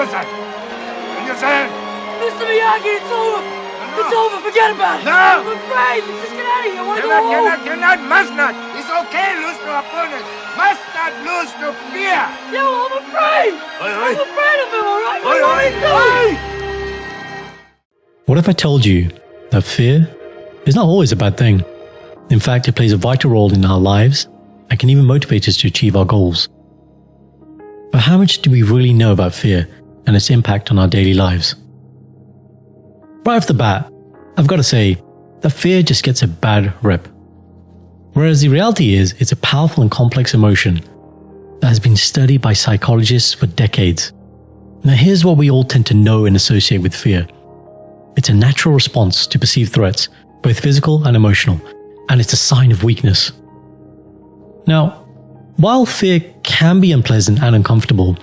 sein. Will you say it? Mr. Miyagi, it's over. No. It's over. Forget about it. No. I'm afraid. Just get out of here. I want to go home. Cannot, must not. It's okay, lose to opponent. Must not lose to fear. No, I'm afraid. I'm afraid of him, all right? What do I do? What if I told you that fear is not always a bad thing? In fact, it plays a vital role in our lives and can even motivate us to achieve our goals. But how much do we really know about fear and its impact on our daily lives? Right off the bat, I've got to say that fear just gets a bad rep. Whereas the reality is, it's a powerful and complex emotion that has been studied by psychologists for decades. Now here's what we all tend to know and associate with fear. It's a natural response to perceived threats, both physical and emotional, and it's a sign of weakness. Now, while fear can be unpleasant and uncomfortable,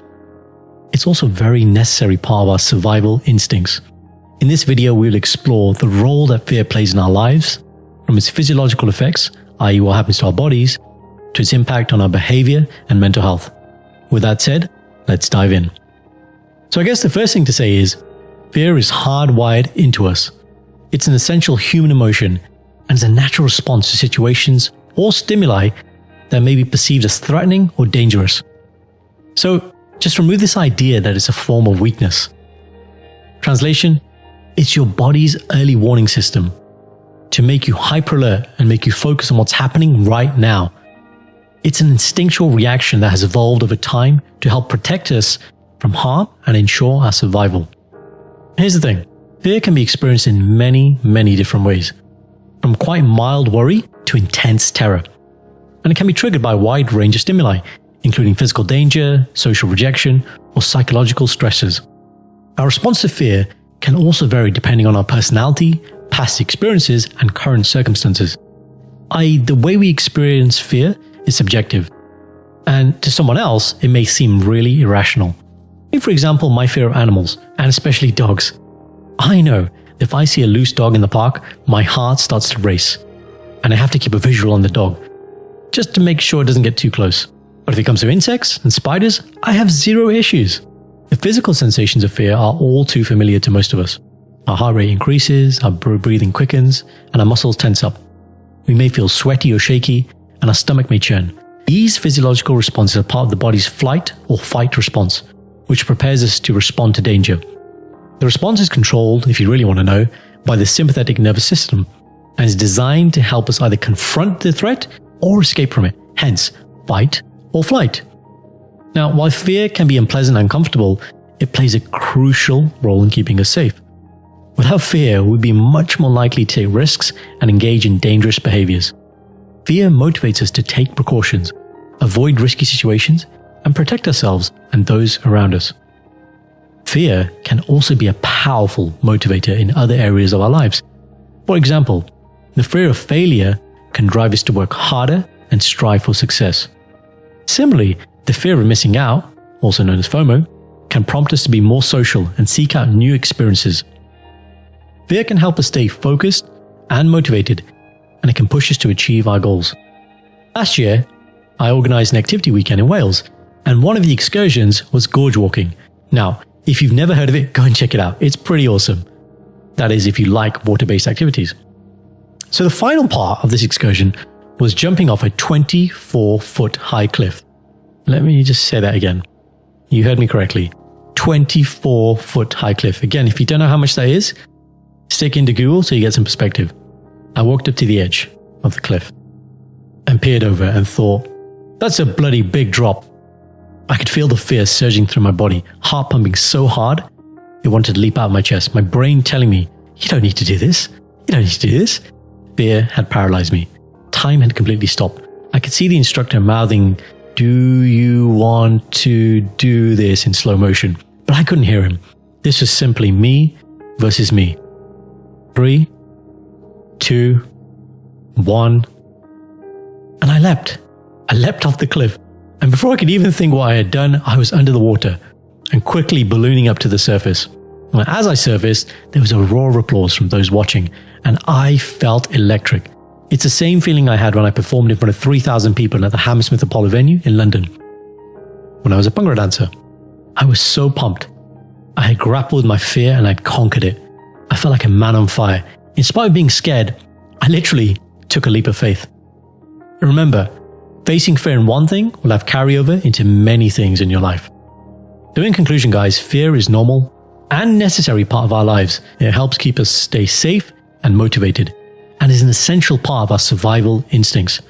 it's also a very necessary part of our survival instincts. In this video, we'll explore the role that fear plays in our lives, from its physiological effects, i.e. what happens to our bodies, to its impact on our behavior and mental health. With that said, let's dive in. So I guess the first thing to say is, fear is hardwired into us. It's an essential human emotion and is a natural response to situations or stimuli that may be perceived as threatening or dangerous. So just remove this idea that it's a form of weakness. Translation, it's your body's early warning system to make you hyper alert and make you focus on what's happening right now. It's an instinctual reaction that has evolved over time to help protect us from harm and ensure our survival. Here's the thing, fear can be experienced in many different ways, from quite mild worry to intense terror. And it can be triggered by a wide range of stimuli, including physical danger, social rejection, or psychological stresses. Our response to fear can also vary depending on our personality, past experiences, and current circumstances. i.e., the way we experience fear is subjective, and to someone else, it may seem really irrational. Take, for example, my fear of animals, and especially dogs. I know that if I see a loose dog in the park, my heart starts to race, and I have to keep a visual on the dog, just to make sure it doesn't get too close. But if it comes to insects and spiders, I have zero issues. The physical sensations of fear are all too familiar to most of us. Our heart rate increases, our breathing quickens, and our muscles tense up. We may feel sweaty or shaky, and our stomach may churn. These physiological responses are part of the body's flight or fight response, which prepares us to respond to danger. The response is controlled, if you really want to know, by the sympathetic nervous system, and is designed to help us either confront the threat or escape from it, hence fight or flight. Now, while fear can be unpleasant and uncomfortable, it plays a crucial role in keeping us safe. Without fear, we'd be much more likely to take risks and engage in dangerous behaviors. Fear motivates us to take precautions, avoid risky situations, and protect ourselves and those around us. Fear can also be a powerful motivator in other areas of our lives. For example, the fear of failure can drive us to work harder and strive for success. Similarly, the fear of missing out, also known as FOMO, can prompt us to be more social and seek out new experiences. Fear can help us stay focused and motivated, and it can push us to achieve our goals. Last year, I organized an activity weekend in Wales, and one of the excursions was gorge walking. Now, if you've never heard of it, go and check it out. It's pretty awesome. That is, if you like water-based activities. So the final part of this excursion was jumping off a 24-foot high cliff. Let me just say that again. You heard me correctly. 24-foot high cliff. Again, if you don't know how much that is, stick into Google so you get some perspective. I walked up to the edge of the cliff and peered over and thought, that's a bloody big drop. I could feel the fear surging through my body, heart pumping so hard, it wanted to leap out of my chest, my brain telling me, you don't need to do this. You don't need to do this. Fear had paralyzed me. Time had completely stopped. I could see the instructor mouthing, do you want to do this in slow motion? But I couldn't hear him. This was simply me versus me. 3, 2, 1. And I leapt. I leapt off the cliff. And before I could even think what I had done, I was under the water and quickly ballooning up to the surface. And as I surfaced, there was a roar of applause from those watching, and I felt electric. It's the same feeling I had when I performed in front of 3,000 people at the Hammersmith Apollo venue in London. When I was a Bhangra dancer, I was so pumped. I had grappled with my fear and I'd conquered it. I felt like a man on fire. In spite of being scared, I literally took a leap of faith. Remember, facing fear in one thing will have carryover into many things in your life. So in conclusion, guys, fear is normal and necessary part of our lives. It helps keep us stay safe and motivated, and is an essential part of our survival instincts.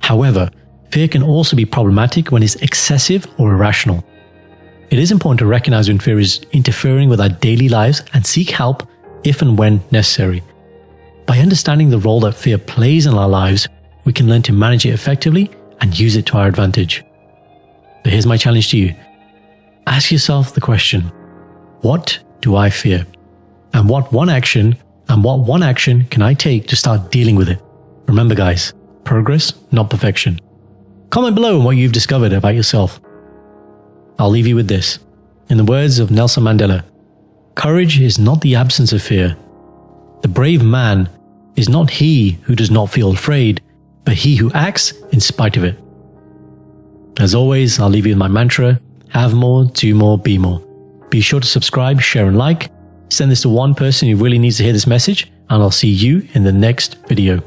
However, fear can also be problematic when it's excessive or irrational. It is important to recognize when fear is interfering with our daily lives and seek help if and when necessary. By understanding the role that fear plays in our lives, we can learn to manage it effectively and use it to our advantage. So here's my challenge to you. Ask yourself the question, what do I fear? And what one action can I take to start dealing with it? Remember guys, progress, not perfection. Comment below on what you've discovered about yourself. I'll leave you with this. In the words of Nelson Mandela, courage is not the absence of fear. The brave man is not he who does not feel afraid, but he who acts in spite of it. As always, I'll leave you with my mantra, have more, do more, be more. Be sure to subscribe, share and like. Send this to one person who really needs to hear this message, and I'll see you in the next video.